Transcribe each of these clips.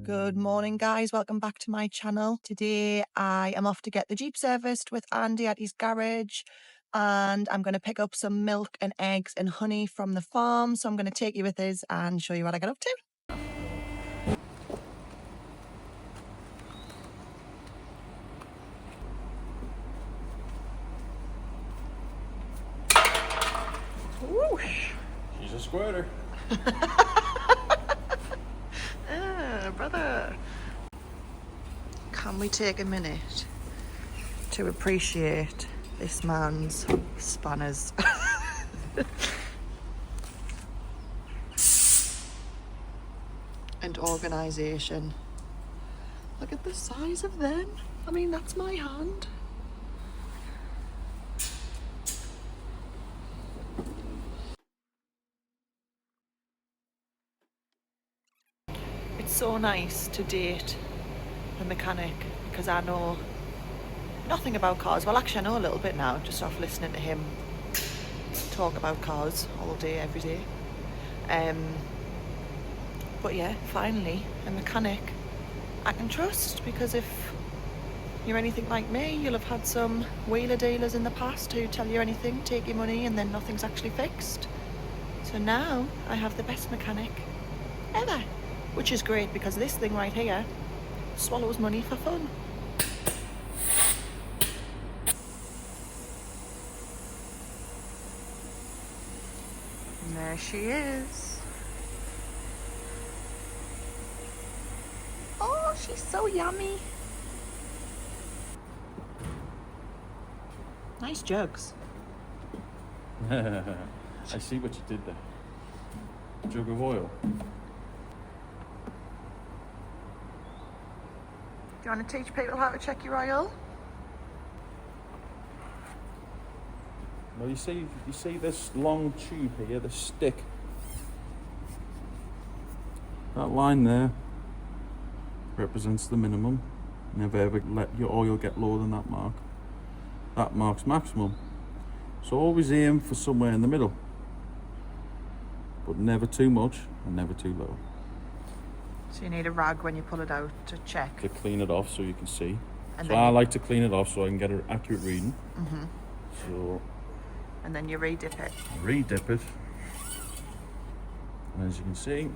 Good morning, guys. Welcome back to my channel. Today I am off to get the Jeep serviced with Andy at his garage, and I'm going to pick up some milk and eggs and honey from the farm. So I'm going to take you with us and show you what I got up to. Whoosh. She's a squirter. Brother. Can we take a minute to appreciate this man's spanners? And organisation. Look at the size of them. I mean, that's my hand. It's so nice to date the mechanic because I know nothing about cars. Well, actually I know a little bit now, just off listening to him talk about cars all day, every day. But yeah, finally a mechanic I can trust, because if you're anything like me, you'll have had some wheeler dealers in the past who tell you anything, take your money, and then nothing's actually fixed. So now I have the best mechanic ever, which is great because this thing right here swallows money for fun. And there she is. Oh, she's so yummy. Nice jugs. I see what you did there. Jug of oil. Do you want to teach people how to check your oil? Well, you see this long tube here, the stick. That line there represents the minimum. Never ever let your oil get lower than that mark. That marks maximum. So always aim for somewhere in the middle, but never too much and never too low. So you need a rag when you pull it out to check. To clean it off so you can see. And so I like to clean it off so I can get an accurate reading. Mm-hmm. So. And then you re-dip it. Re-dip it. And as you can see,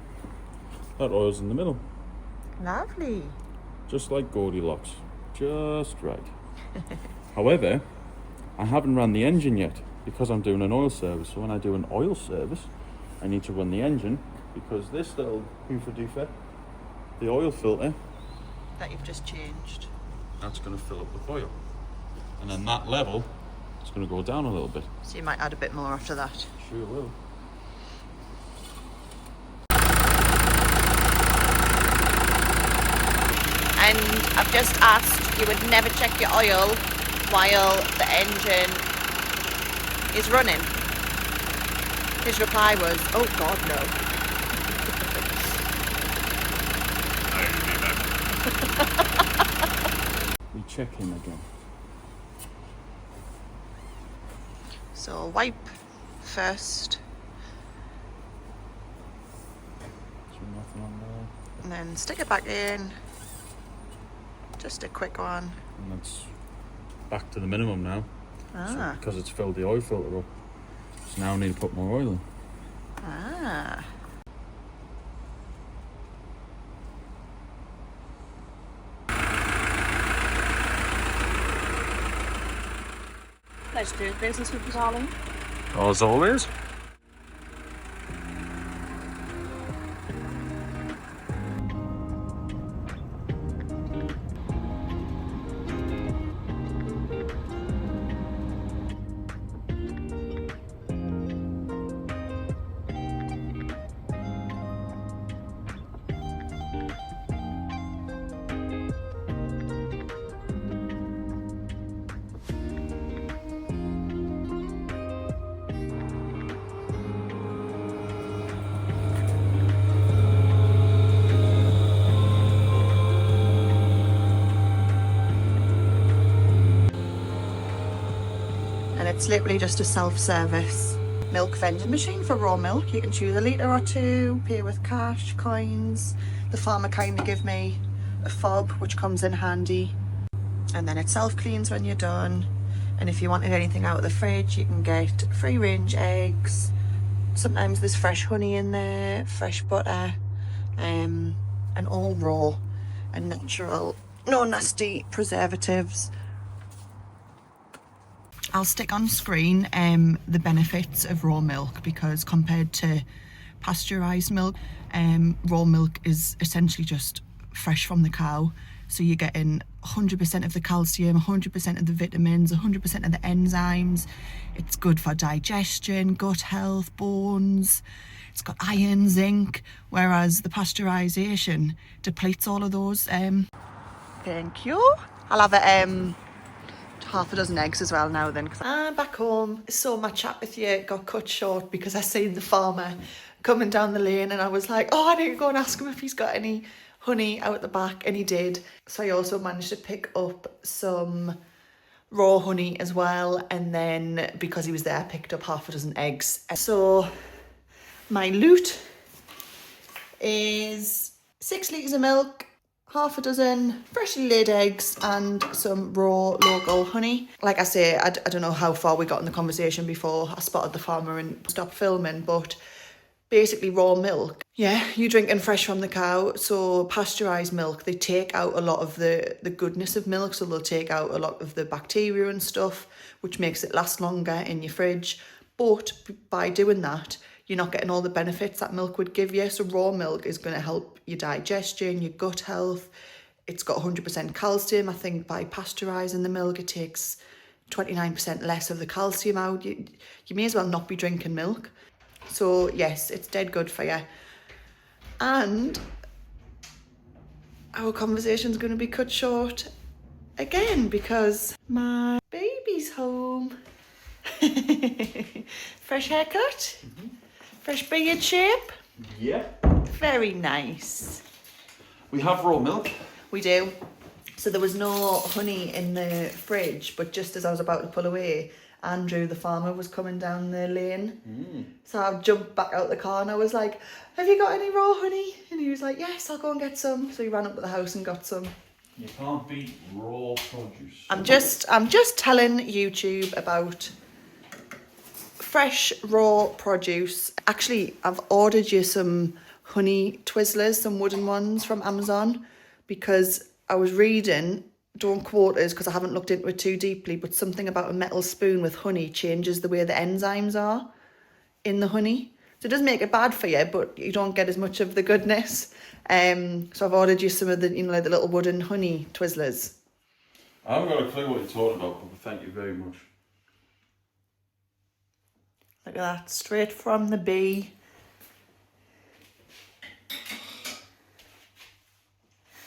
that oil's in the middle. Lovely. Just like Goldilocks. Just right. However, I haven't run the engine yet because I'm doing an oil service. So when I do an oil service, I need to run the engine, because this little hoofer-doofer, the oil filter that you've just changed, that's going to fill up with oil, and then that level, it's going to go down a little bit. So you might add a bit more after that. Sure will. And I've just asked, you would never check your oil while the engine is running. His reply was, oh God, no. We check him again. So wipe first. Nothing on there. And then stick it back in. Just a quick one. And that's back to the minimum now. Ah. So because it's filled the oil filter up. So now I need to put more oil in. Ah. Let's do business with you, darling. As always. It's literally just a self-service. milk vending machine for raw milk. You can choose a litre or two, pay with cash, coins. The farmer kindly give me a fob, which comes in handy. And then it self-cleans when you're done. And if you wanted anything out of the fridge, you can get free-range eggs. Sometimes there's fresh honey in there, fresh butter, and all raw and natural. No nasty preservatives. I'll stick on screen the benefits of raw milk, because compared to pasteurised milk, raw milk is essentially just fresh from the cow. So you're getting 100% of the calcium, 100% of the vitamins, 100% of the enzymes. It's good for digestion, gut health, bones. It's got iron, zinc, whereas the pasteurisation depletes all of those. Thank you. I'll have half a dozen eggs as well now then. I'm back home. So my chat with you got cut short because I seen the farmer coming down the lane, and I was like, oh, I need to go and ask him if he's got any honey out the back, and he did. So I also managed to pick up some raw honey as well, and then because he was there, I picked up half a dozen eggs. So my loot is 6 litres of milk, half a dozen freshly laid eggs, and some raw local honey. Like I say, I don't know how far we got in the conversation before I spotted the farmer and stopped filming, but basically raw milk. Yeah, you're drinking fresh from the cow. So pasteurised milk, they take out a lot of the goodness of milk. So they'll take out a lot of the bacteria and stuff, which makes it last longer in your fridge. But by doing that, you're not getting all the benefits that milk would give you. So raw milk is going to help your digestion, your gut health. It's got 100% calcium. I think by pasteurising the milk, it takes 29% less of the calcium out. You may as well not be drinking milk. So yes, it's dead good for you. And our conversation's going to be cut short again because my baby's home. Fresh haircut? Mm-hmm. Fresh beard shape? Yeah. Very nice. We have raw milk. We do. So there was no honey in the fridge, but just as I was about to pull away, Andrew, the farmer, was coming down the lane. So I jumped back out the car and I was like, have you got any raw honey? And he was like, yes, I'll go and get some. So he ran up to the house and got some. You can't beat raw produce. I'm just telling YouTube about fresh raw produce. Actually, I've ordered you some honey Twizzlers, some wooden ones from Amazon, because I was reading, don't quote us because I haven't looked into it too deeply, but something about a metal spoon with honey changes the way the enzymes are in the honey. So it does make it bad for you, but you don't get as much of the goodness. So I've ordered you some of the, like the little wooden honey Twizzlers. I haven't got a clue what you're talking about, but thank you very much. Look at that, straight from the bee.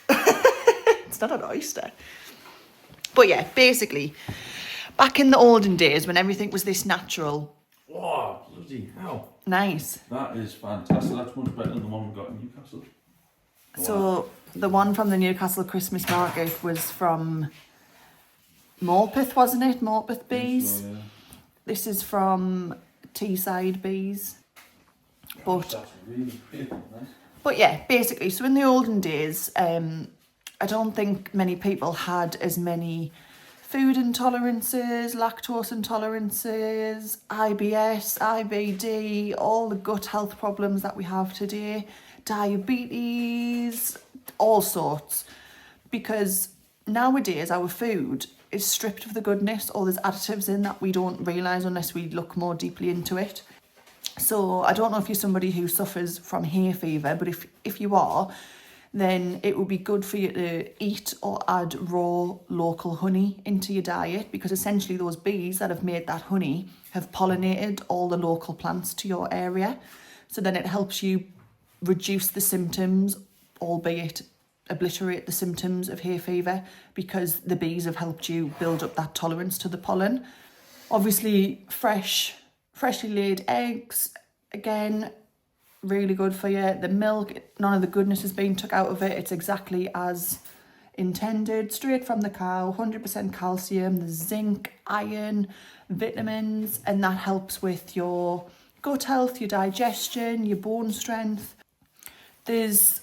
It's not an oyster. But yeah, basically, back in the olden days when everything was this natural. Wow, bloody hell. Nice. That is fantastic. That's much better than the one we got in Newcastle. Wow. So the one from the Newcastle Christmas market was from Morpeth, wasn't it? Morpeth bees. So, yeah. This is from Teesside bees. But that's really, really nice. But yeah, basically, so in the olden days, I don't think many people had as many food intolerances, lactose intolerances, IBS, IBD, all the gut health problems that we have today, diabetes, all sorts. Because nowadays our food is stripped of the goodness, or there's additives in that we don't realise unless we look more deeply into it. So I don't know if you're somebody who suffers from hay fever, but if you are, then it would be good for you to eat or add raw local honey into your diet, because essentially those bees that have made that honey have pollinated all the local plants to your area. So then it helps you reduce the symptoms, albeit obliterate the symptoms of hay fever, because the bees have helped you build up that tolerance to the pollen. Obviously, freshly laid eggs, again, really good for you. The milk, none of the goodness has been took out of it. It's exactly as intended, straight from the cow, 100% calcium, the zinc, iron, vitamins, and that helps with your gut health, your digestion, your bone strength. There's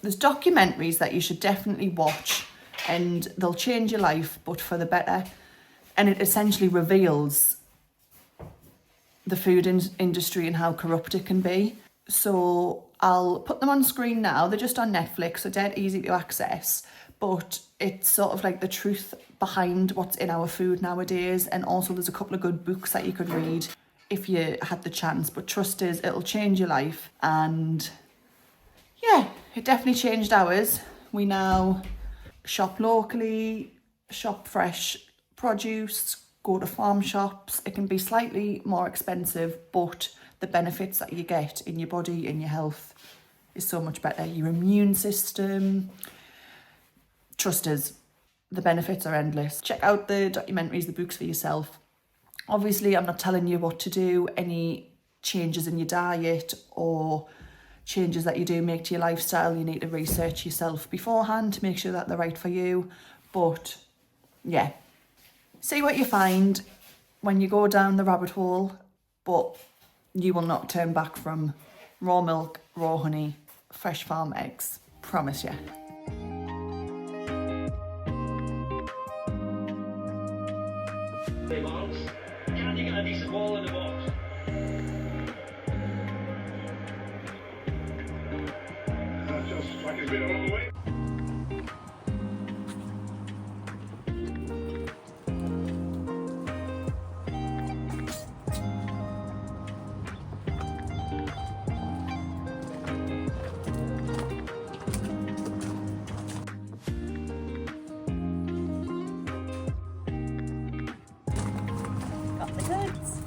documentaries that you should definitely watch, and they'll change your life, but for the better. And it essentially reveals the food industry and how corrupt it can be. So I'll put them on screen now. They're just on Netflix, so dead easy to access. But it's sort of like the truth behind what's in our food nowadays. And also there's a couple of good books that you could read if you had the chance. But trust us, it'll change your life. And yeah, it definitely changed ours. We now shop locally, shop fresh produce, go to farm shops. It can be slightly more expensive, but the benefits that you get in your body and your health is so much better. Your immune system, trust us, the benefits are endless. Check out the documentaries, the books for yourself. Obviously, I'm not telling you what to do, any changes in your diet or changes that you do make to your lifestyle. You need to research yourself beforehand to make sure that they're right for you. But yeah, see what you find when you go down the rabbit hole, but you will not turn back from raw milk, raw honey, fresh farm eggs. Promise you. Hey, Marks, can you get a decent ball in the box? That's just like it's been all the way. Got the goods.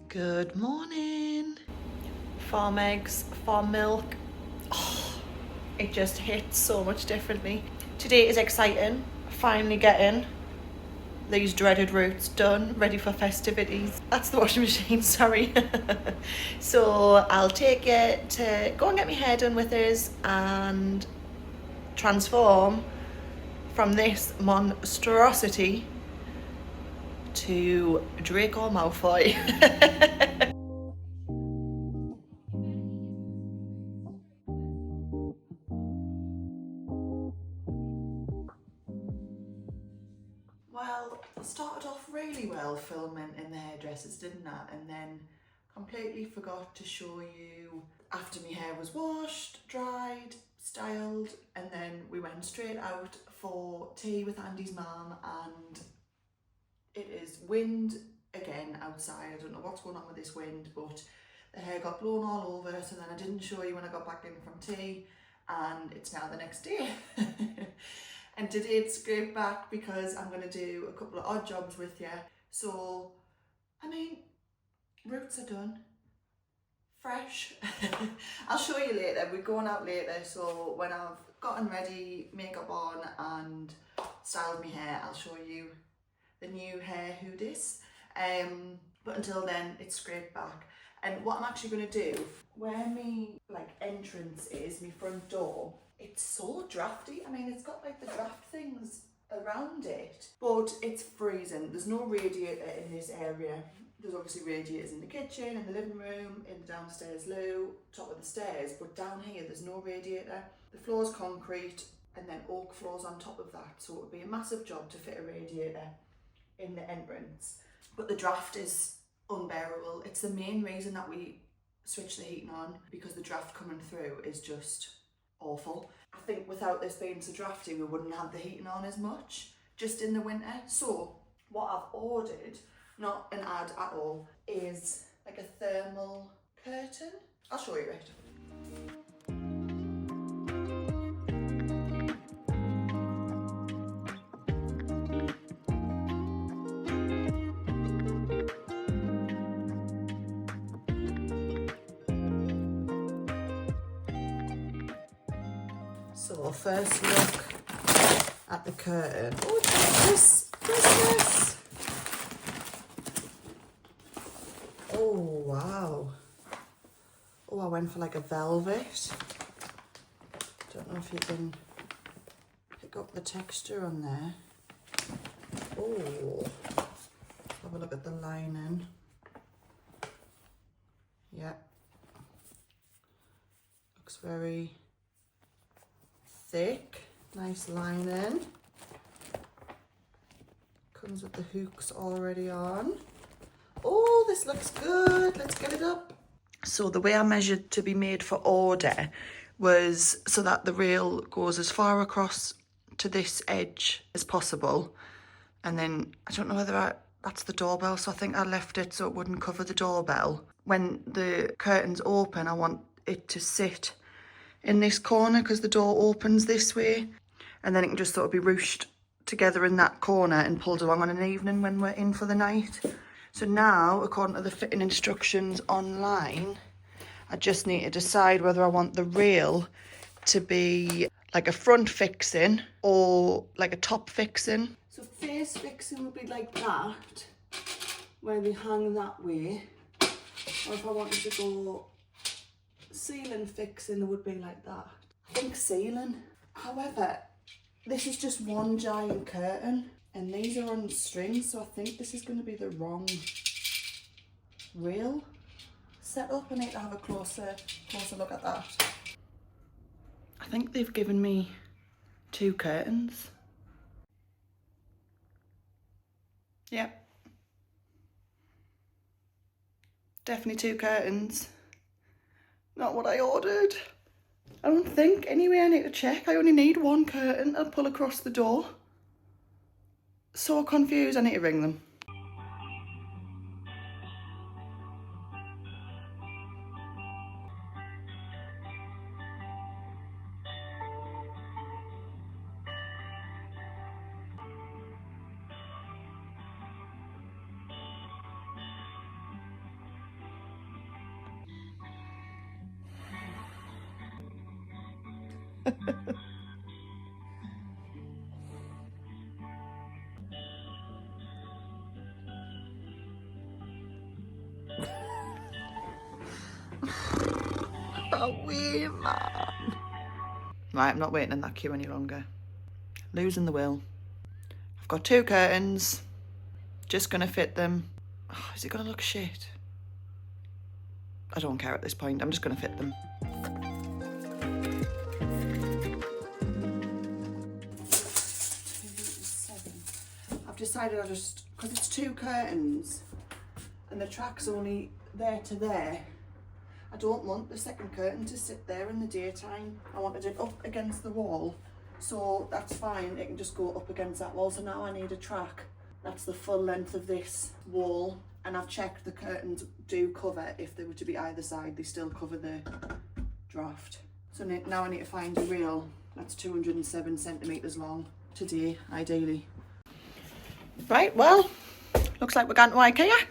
Good morning. Farm eggs, farm milk. Oh, it just hits so much differently. Today is exciting. Finally getting these dreaded roots done, ready for festivities. That's the washing machine, sorry. So I'll take you to go and get my hair done with us and transform from this monstrosity to Draco Malfoy. Well, I started off really well filming in the hairdressers, didn't I? And then completely forgot to show you after my hair was washed, dried, styled, and then we went straight out for tea with Andy's mum, and it is wind again outside. I don't know what's going on with this wind, but the hair got blown all over it, and then I didn't show you when I got back in from tea, and it's now the next day. And today it's scraped back because I'm going to do a couple of odd jobs with you. So, I mean, roots are done. Fresh. I'll show you later. We're going out later, so when I've gotten ready, makeup on and styled my hair, I'll show you the new hair hoodies. But until then, it's scraped back. And what I'm actually going to do, where my entrance is, my front door, it's so drafty. I mean, it's got like the draft things around it, but it's freezing. There's no radiator in this area. There's obviously radiators in the kitchen, in the living room, in the downstairs loo, top of the stairs, but down here there's no radiator. The floor's concrete and then oak floors on top of that, so it would be a massive job to fit a radiator in the entrance. But the draft is unbearable. It's the main reason that we switch the heating on, because the draft coming through is just awful. I think without this being so drafty, we wouldn't have the heating on as much just in the winter. So what I've ordered, not an ad at all, is like a thermal curtain. I'll show you it. So first look at the curtain. Oh, it's Christmas! Oh, wow. Oh, I went for like a velvet. Don't know if you can pick up the texture on there. Oh, have a look at the lining. Yeah. Looks very thick. Nice lining. Comes with the hooks already on. Oh, this looks good. Let's get it up. So the way I measured to be made for order was so that the rail goes as far across to this edge as possible. And then I don't know whether that's the doorbell, so I think I left it so it wouldn't cover the doorbell. When the curtains open, I want it to sit in this corner because the door opens this way. And then it can just sort of be ruched together in that corner and pulled along on an evening when we're in for the night. So now, according to the fitting instructions online, I just need to decide whether I want the rail to be like a front fixing or like a top fixing. So face fixing would be like that, where we hang that way. Or if I wanted to go ceiling fixing, it would be like that. I think ceiling. However, this is just one giant curtain and these are on strings, so I think this is going to be the wrong rail setup. I need to have a closer look at that. I think they've given me 2 curtains. Yep. Definitely 2 curtains. Not what I ordered. I don't think. Anyway, I need to check. I only need 1 curtain. I'll pull across the door. So confused. I need to ring them. Away, man. Right, I'm not waiting in that queue any longer. Losing the will. I've got 2 curtains. Just gonna fit them. Oh, is it gonna look shit? I don't care at this point. I'm just gonna fit them. I've decided I'll just, because it's 2 curtains and the track's only there to there, I don't want the second curtain to sit there in the daytime. I wanted it up against the wall, so that's fine. It can just go up against that wall. So now I need a track that's the full length of this wall, and I've checked the curtains do cover. If they were to be either side, they still cover the draft. So now I need to find a rail that's 207 centimetres long today, ideally. Right, well, looks like we're going to IKEA.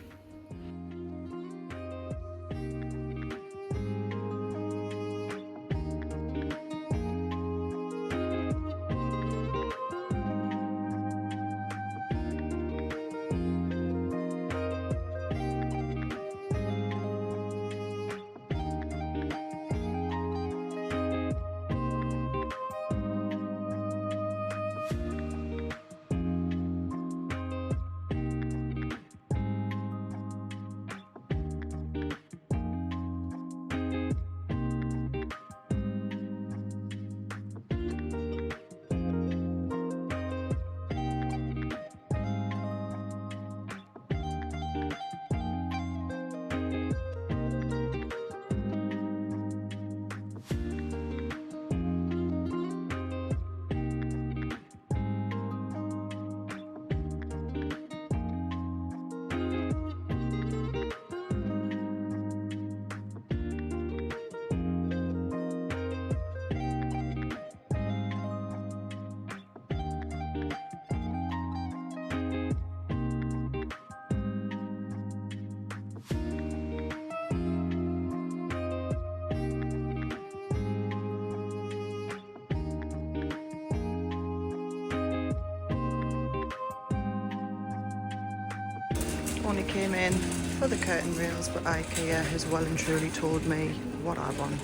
Only came in for the curtain rails, but IKEA has well and truly told me what I want.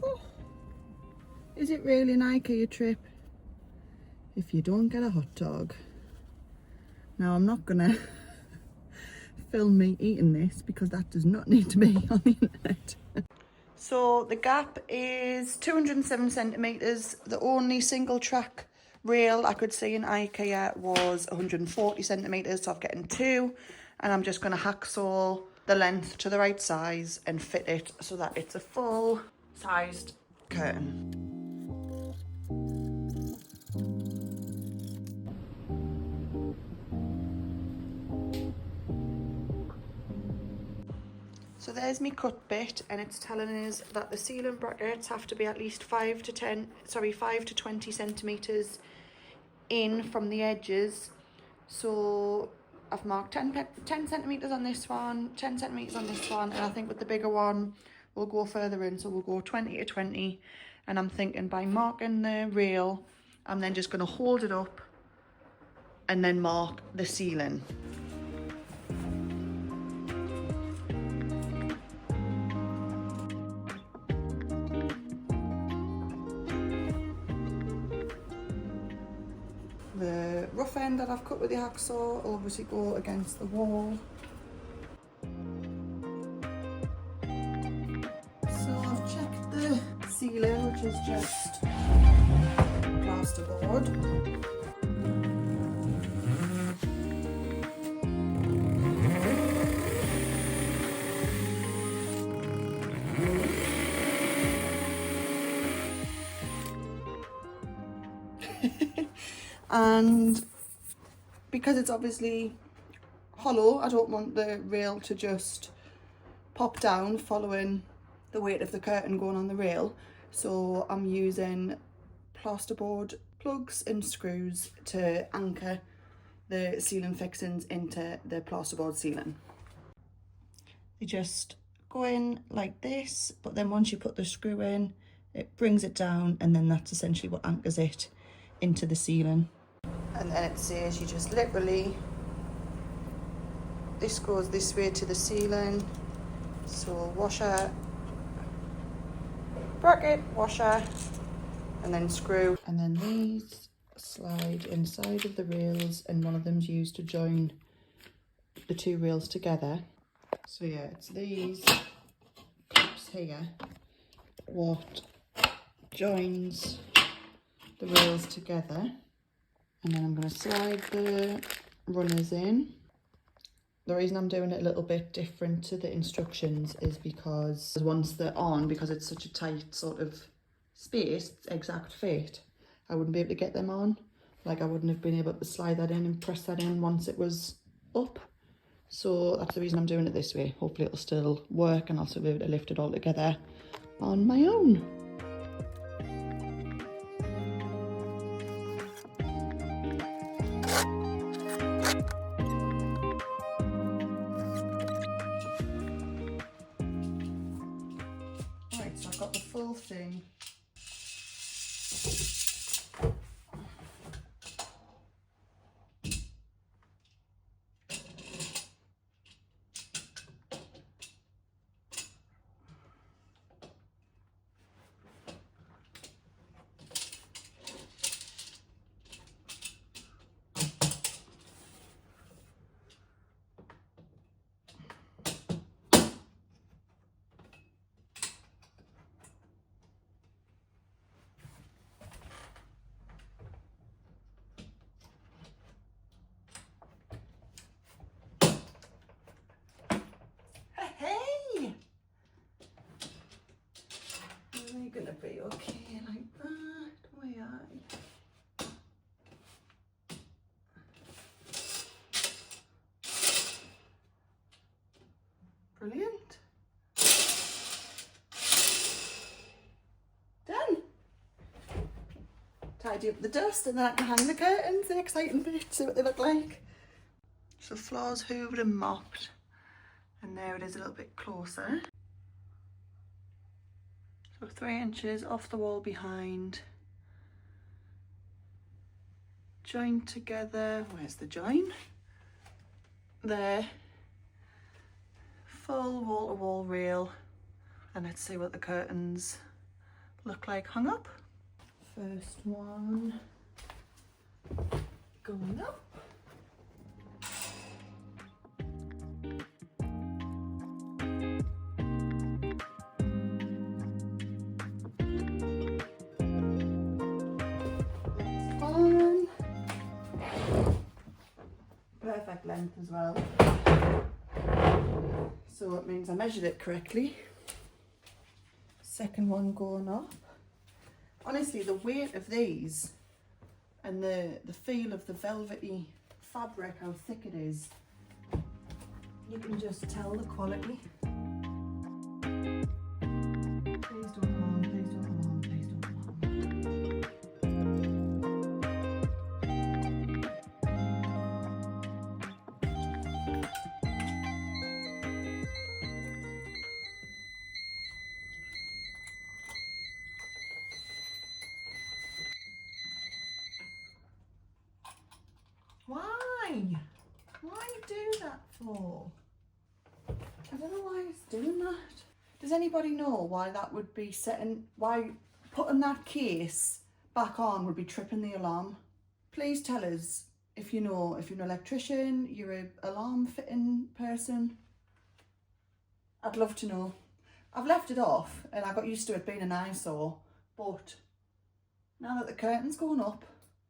Oh, is it really an IKEA trip if you don't get a hot dog? Now I'm not gonna film me eating this because that does not need to be on the internet. So the gap is 207 centimetres. The only single track rail I could see in IKEA was 140 centimetres, so I'm getting two, and I'm just going to hacksaw the length to the right size and fit it so that it's a full sized curtain. So there's me cut bit, and it's telling us that the ceiling brackets have to be at least 5 to 20 centimetres in from the edges. So I've marked 10 centimetres on this one, 10 centimetres on this one, and I think with the bigger one we'll go further in, so we'll go 20 to 20. And I'm thinking by marking the rail, I'm then just going to hold it up and then mark the ceiling. The rough end that I've cut with the hacksaw will obviously go against the wall. So I've checked the ceiling, which is just plasterboard. And because it's obviously hollow, I don't want the rail to just pop down following the weight of the curtain going on the rail. So I'm using plasterboard plugs and screws to anchor the ceiling fixings into the plasterboard ceiling. They just go in like this, but then once you put the screw in, it brings it down, and then that's essentially what anchors it into the ceiling. And then it says you just literally, this goes this way to the ceiling, so washer, bracket, washer, and then screw. And then these slide inside of the rails, and one of them's used to join the two rails together. So yeah, it's these clips here what joins the rails together. And then I'm going to slide the runners in. The reason I'm doing it a little bit different to the instructions is because once they're on, because it's such a tight sort of space, exact fit, I wouldn't be able to get them on. Like I wouldn't have been able to slide that in and press that in once it was up. So that's the reason I'm doing it this way. Hopefully it'll still work and I'll still be able to lift it all together on my own. Right, so I've got the full thing. Gonna be okay like that, way I. Brilliant. Done. Tidy up the dust and then I can hang the curtains, the exciting bit, see what they look like. So floor's hooved and mopped, and there it is a little bit closer. So 3 inches off the wall behind. joined together. Where's the join? There. Full wall-to-wall rail. And let's see what the curtains look like hung up. First one going up. Next one. Perfect length as well. So it means I measured it correctly. Second one going up. Honestly, the weight of these and the feel of the velvety fabric, how thick it is, you can just tell the quality. Please don't alarm, please don't alarm, please don't alarm. Why? Why do that for? I don't know why it's doing that. Does anybody know why that would be setting, why putting that case back on would be tripping the alarm? Please tell us if you know, if you're an electrician, you're an alarm fitting person. I'd love to know. I've left it off and I got used to it being an eyesore, but now that the curtain's going up,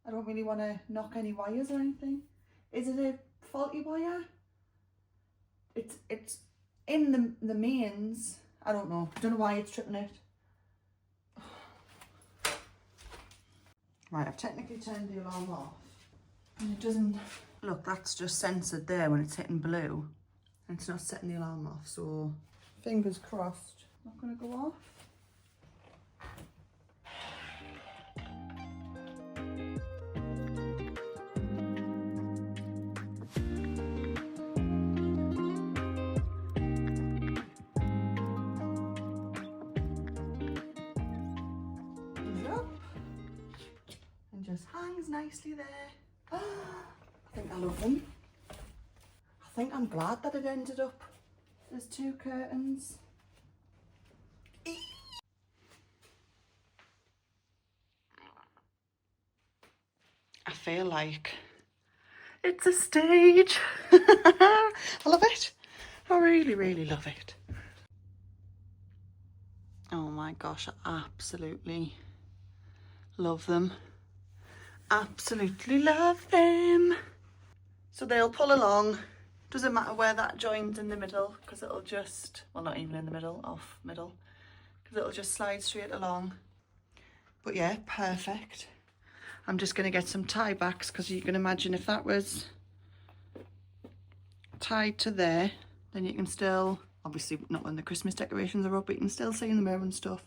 I don't really want to knock any wires or anything. Is it a faulty wire? It's in the mains. I don't know. I don't know why it's tripping it. Right, I've technically turned the alarm off. And it doesn't... Look, that's just censored there when it's hitting blue. And it's not setting the alarm off, so... Fingers crossed. Not going to go off. Just hangs nicely there. I think I love them. I think I'm glad that it ended up. There's two curtains. I feel like it's a stage. I love it. I really, really love it. Oh my gosh, I absolutely love them. Absolutely love them. So they'll pull along. Doesn't matter where that joins in the middle, because it'll just, well, not even in the middle, off middle, because it'll just slide straight along. But yeah, perfect. I'm just going to get some tie backs, because you can imagine if that was tied to there, then you can still, obviously not when the Christmas decorations are up, but you can still see in the mirror and stuff.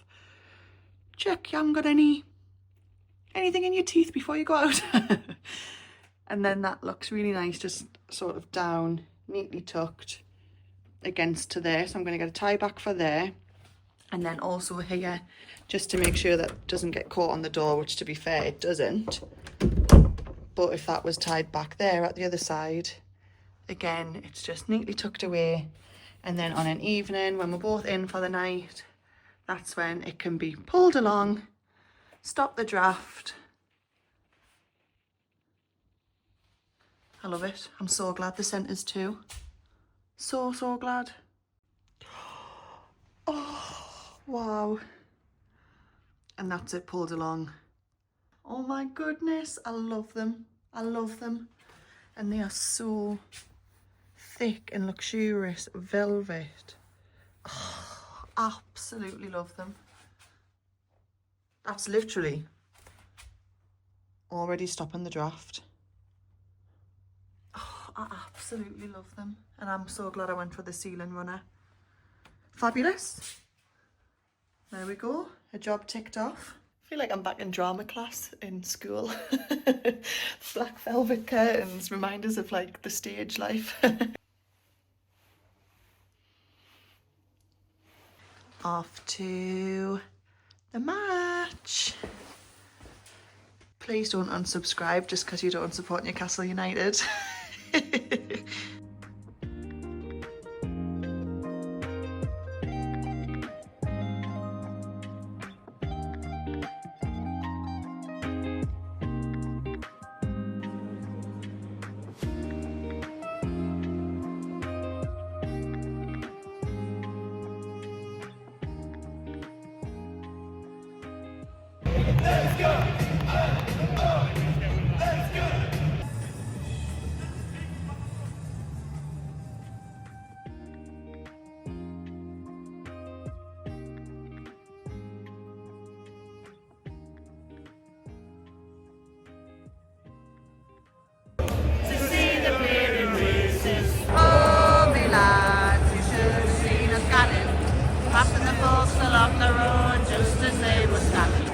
Check you haven't got anything in your teeth before you go out. And then that looks really nice, just sort of down, neatly tucked against to there. So I'm going to get a tie back for there. And then also here, just to make sure that doesn't get caught on the door, which to be fair, it doesn't. But if that was tied back there at the other side, again, it's just neatly tucked away. And then on an evening, when we're both in for the night, that's when it can be pulled along, stop the draft. I love it. I'm so glad the centres too. So glad. Oh, wow. And that's it pulled along. Oh my goodness, I love them. I love them. And they are so thick and luxurious velvet. Oh, absolutely love them. That's literally already stopping the draft. Oh, I absolutely love them. And I'm so glad I went for the ceiling runner. Fabulous. There we go. A job ticked off. I feel like I'm back in drama class in school. Black velvet curtains remind us of like the stage life. Off to the match. Please don't unsubscribe just because you don't support Newcastle United. Passing the folks along the road just as they were standing.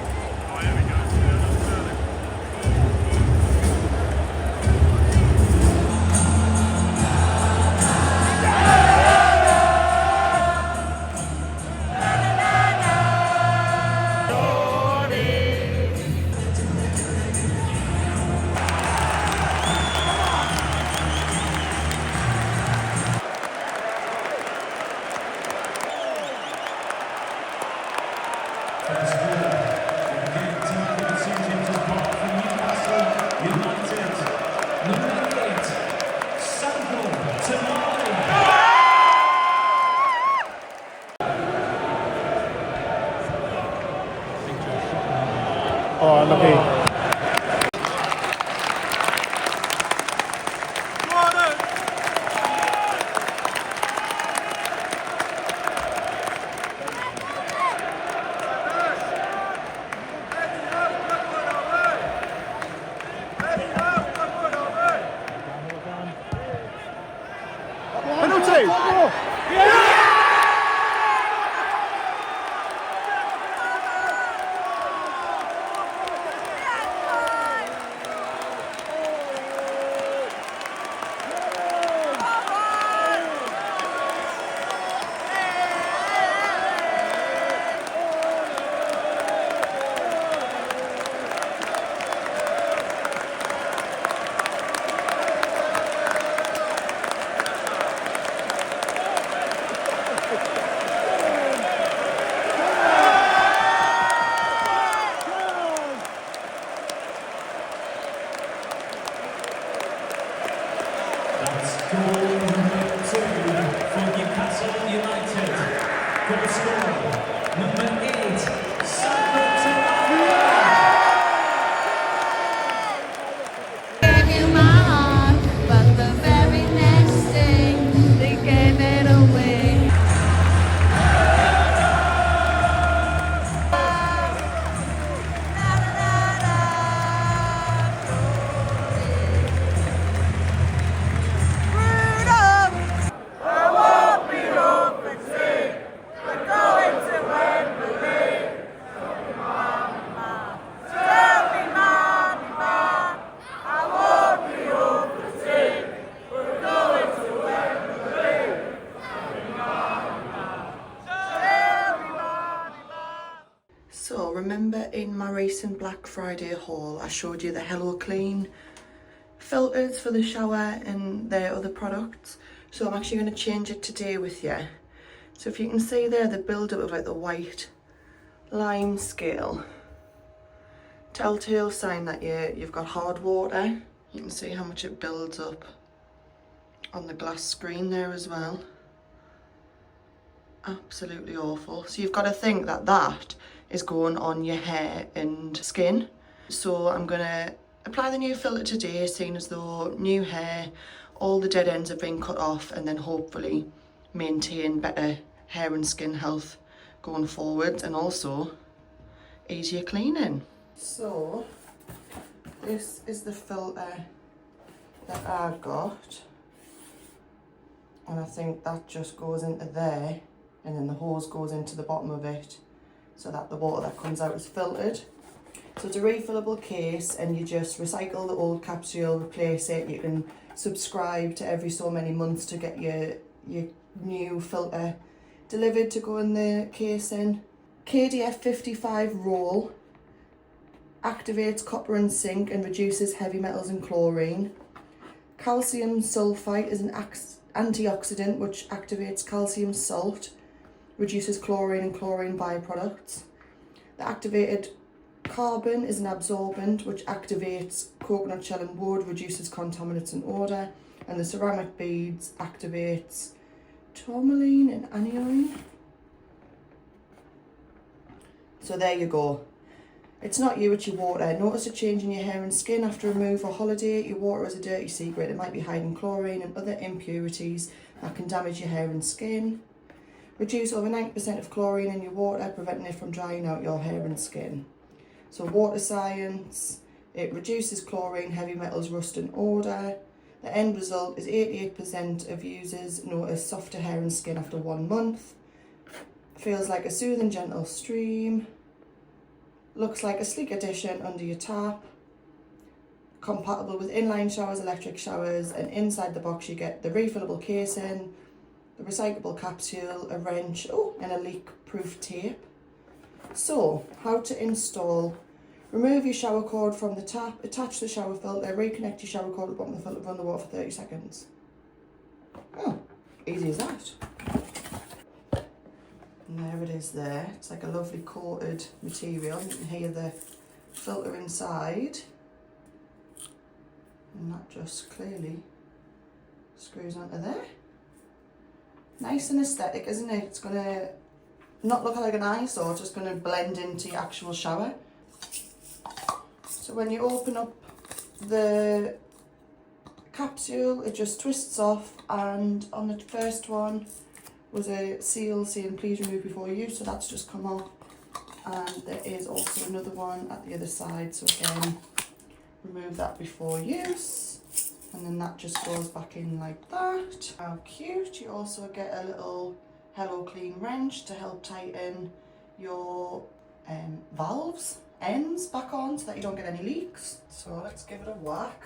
Oh, unlucky. That's goal number 2 for Newcastle United. Goal scorer, number 8, Salon. Gave you my heart, but the very next day they gave it away. So remember in my recent Black Friday haul I showed you the Hello Clean filters for the shower and their other products. So I'm actually going to change it today with you. So if you can see there the build up of like the white lime scale, telltale sign that you've got hard water. You can see how much it builds up on the glass screen there as well. Absolutely awful. So you've got to think that that is going on your hair and skin. So I'm gonna apply the new filter today, seeing as though new hair, all the dead ends have been cut off, and then hopefully maintain better hair and skin health going forward, and also easier cleaning. So this is the filter that I've got, and I think that just goes into there, and then the hose goes into the bottom of it so that the water that comes out is filtered. So it's a refillable case, and you just recycle the old capsule, replace it. You can subscribe to every so many months to get your new filter delivered to go in the casing. KDF 55 roll. activates copper and zinc and reduces heavy metals and chlorine. Calcium sulfite is an antioxidant which activates calcium salt, reduces chlorine and chlorine byproducts. The activated carbon is an absorbent which activates coconut shell and wood, reduces contaminants and odour. And the ceramic beads activates tourmaline and aniline. So there you go. It's not you, it's your water. Notice a change in your hair and skin after a move or holiday. Your water is a dirty secret. It might be hiding chlorine and other impurities that can damage your hair and skin. Reduce over 90% of chlorine in your water, preventing it from drying out your hair and skin. So water science, it reduces chlorine, heavy metals, rust and odour. The end result is 88% of users notice softer hair and skin after 1 month. Feels like a soothing, gentle stream. Looks like a sleek addition under your tap. Compatible with inline showers, electric showers, and inside the box you get the refillable casing, the recyclable capsule, a wrench, and a leak-proof tape. So, how to install. Remove your shower cord from the tap, attach the shower filter, reconnect your shower cord to the bottom of the filter, run the water for 30 seconds. Oh, easy as that. And there it is there. It's like a lovely coated material. You can hear the filter inside. And that just clearly screws onto there. Nice and aesthetic, isn't it? It's going to not look like an eyesore, it's just going to blend into your actual shower. So when you open up the capsule, it just twists off, and on the first one was a seal saying please remove before use, so that's just come off. And there is also another one at the other side, so again, remove that before use. And then that just goes back in like that. How cute. You also get a little Hello Clean wrench to help tighten your valves ends back on so that you don't get any leaks. So let's give it a whack.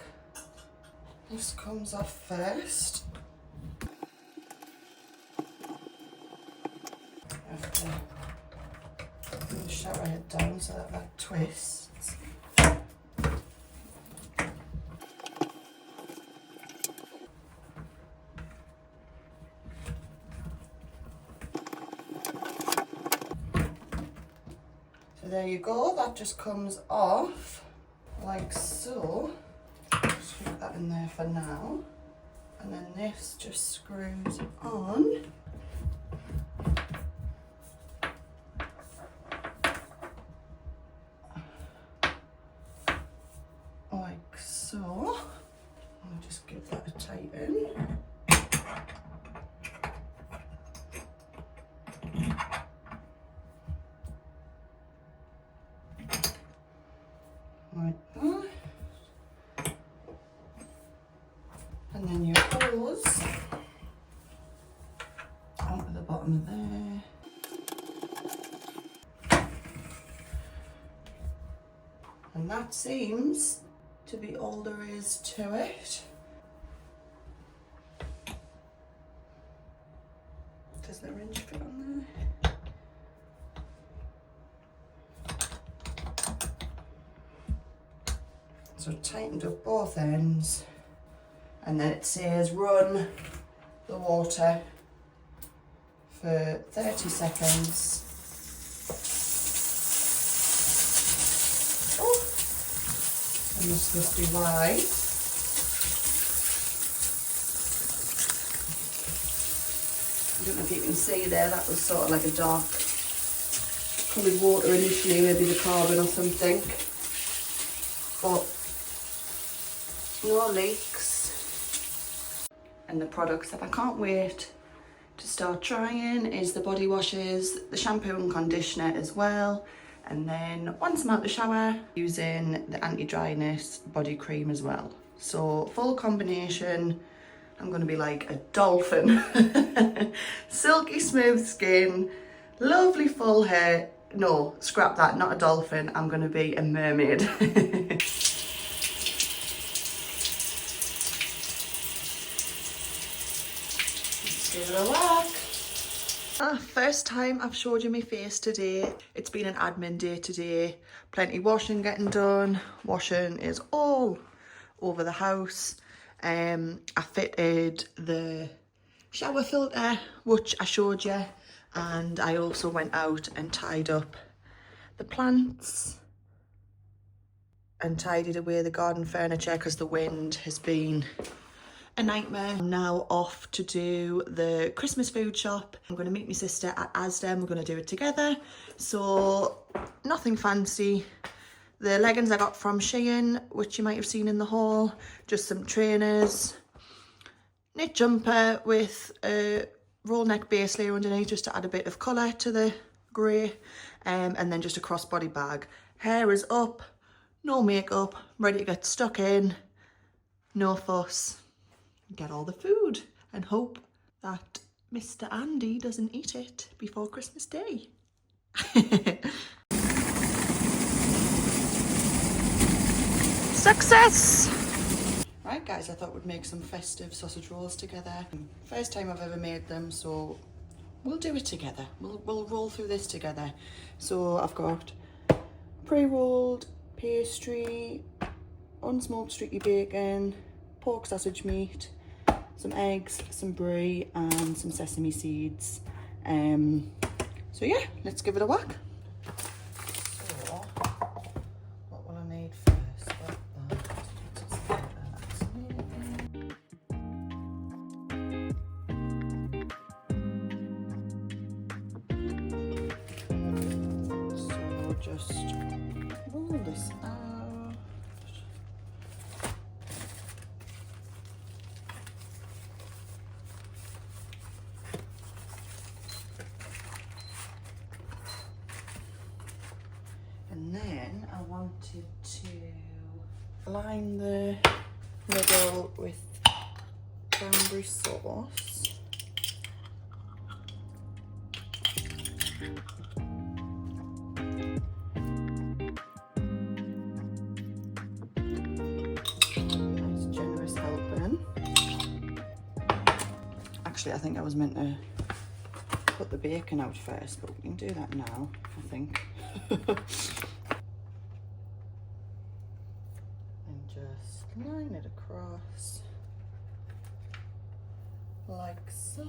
This comes off first. I have to put the shower head down so that that twists. There you go, that just comes off like so. Just put that in there for now. And then this just screws on. Like so. I'll just give that a tighten. Like that. And then your hose onto the bottom there. And that seems to be all there is to it. Does the wrench fit on there? So tightened up both ends, and then it says run the water for 30 seconds. Oh, and this must be why. I don't know if you can see there, that was sort of like a dark coloured water initially, maybe the carbon or something. But no leaks. And the products that I can't wait to start trying is the body washes, the shampoo and conditioner as well, and then once I'm out the shower, using the anti-dryness body cream as well. So full combination. I'm going to be like a dolphin. Silky smooth skin, lovely full hair. No, scrap that, not a dolphin. I'm going to be a mermaid. Let's give it a whack. First time I've showed you my face today. It's been an admin day today. Plenty washing getting done. Washing is all over the house. I fitted the shower filter, which I showed you, and I also went out and tied up the plants and tidied away the garden furniture because the wind has been a nightmare. I'm now off to do the Christmas food shop. I'm going to meet my sister at Asda and we're going to do it together. So nothing fancy. The leggings I got from Shein, which you might have seen in the haul, just some trainers, knit jumper with a roll neck base layer underneath just to add a bit of colour to the grey, and then just a crossbody bag. Hair is up, no makeup, ready to get stuck in, no fuss. Get all the food and hope that Mr. Andy doesn't eat it before Christmas Day. Success! Right guys, I thought we'd make some festive sausage rolls together. First time I've ever made them, so we'll do it together. We'll roll through this together. So I've got pre-rolled pastry, unsmoked streaky bacon, pork sausage meat, some eggs, some brie and some sesame seeds. So yeah, let's give it a whack. So, what will I need first? So just roll this out. And then I wanted to line the middle with cranberry sauce. Nice generous helping. Actually, I think I was meant to put the bacon out first, but we can do that now, I think. And just line it across like so.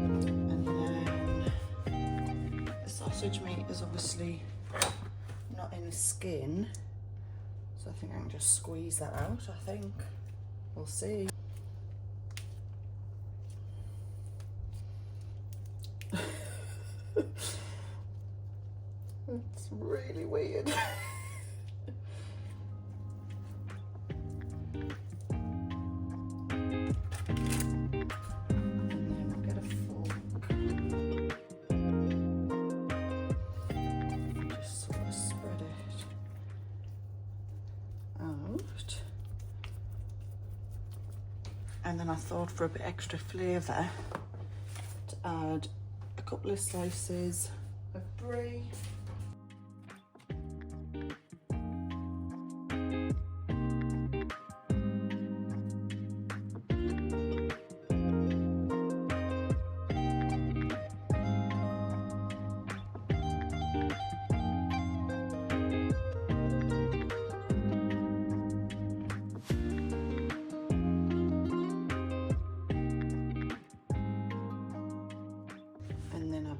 And then the sausage meat is obviously not in the skin, so I think I can just squeeze that out, I think. We'll see. It's really weird. And then we'll get a fork. Just sort of spread it out. And then I thought for a bit extra flavour to add a couple of slices of brie.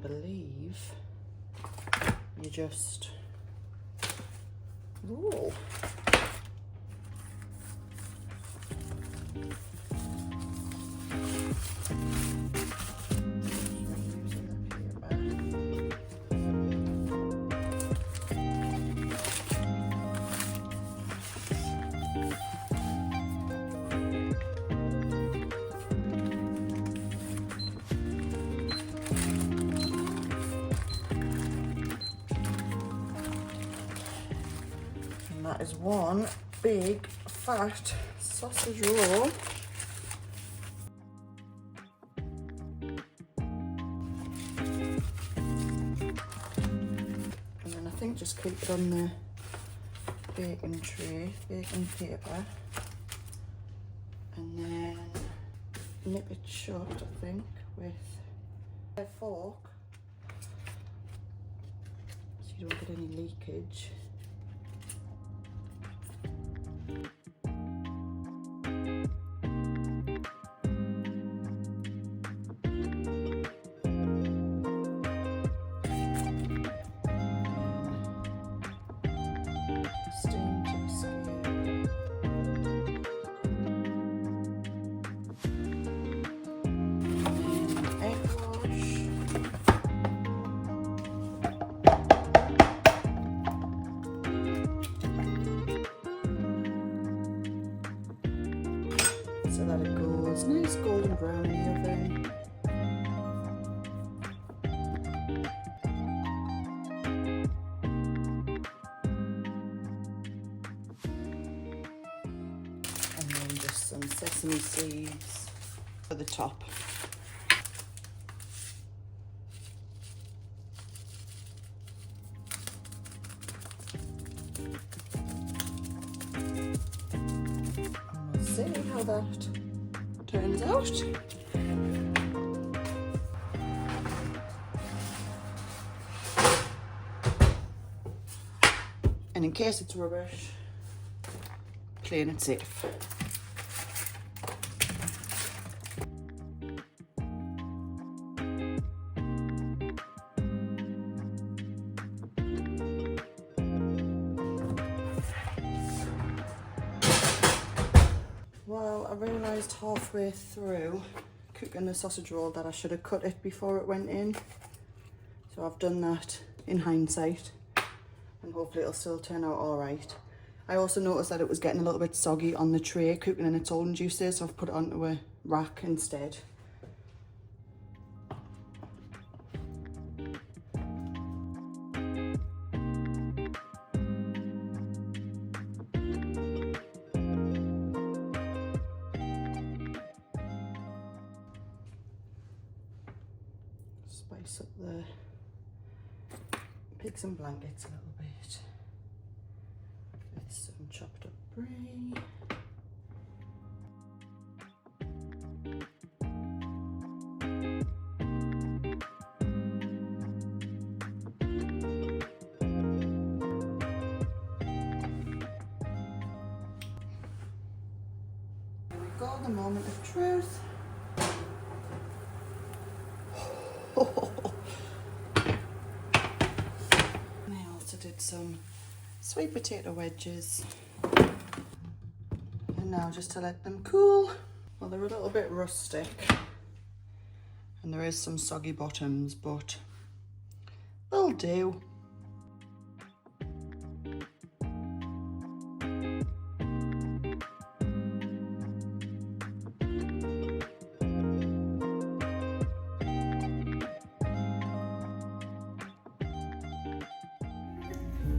Believe you just roll. That is one big fat sausage roll. And then I think just keep it on the baking tray, baking paper, and then nip it shut, I think, with a fork so you don't get any leakage. Steam to escape. Egg wash. So that it goes nice golden brown in the oven. And then just some sesame seeds for the top. And we'll see how that turns out. And in case it's rubbish, playing it safe. Well, I realised halfway through cooking the sausage roll that I should have cut it before it went in. So I've done that in hindsight, and hopefully it'll still turn out alright. I also noticed that it was getting a little bit soggy on the tray, cooking in its own juices, so I've put it onto a rack instead. Spice up the pigs and blankets a little bit with some chopped up brie. Here we go, the moment of truth. I also did some sweet potato wedges, and now just to let them cool. Well, they're a little bit rustic and there is some soggy bottoms, but they'll do.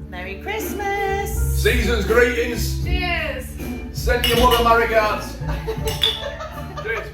Merry Christmas! Season's greetings. Cheers! Send your mother my regards. Cheers.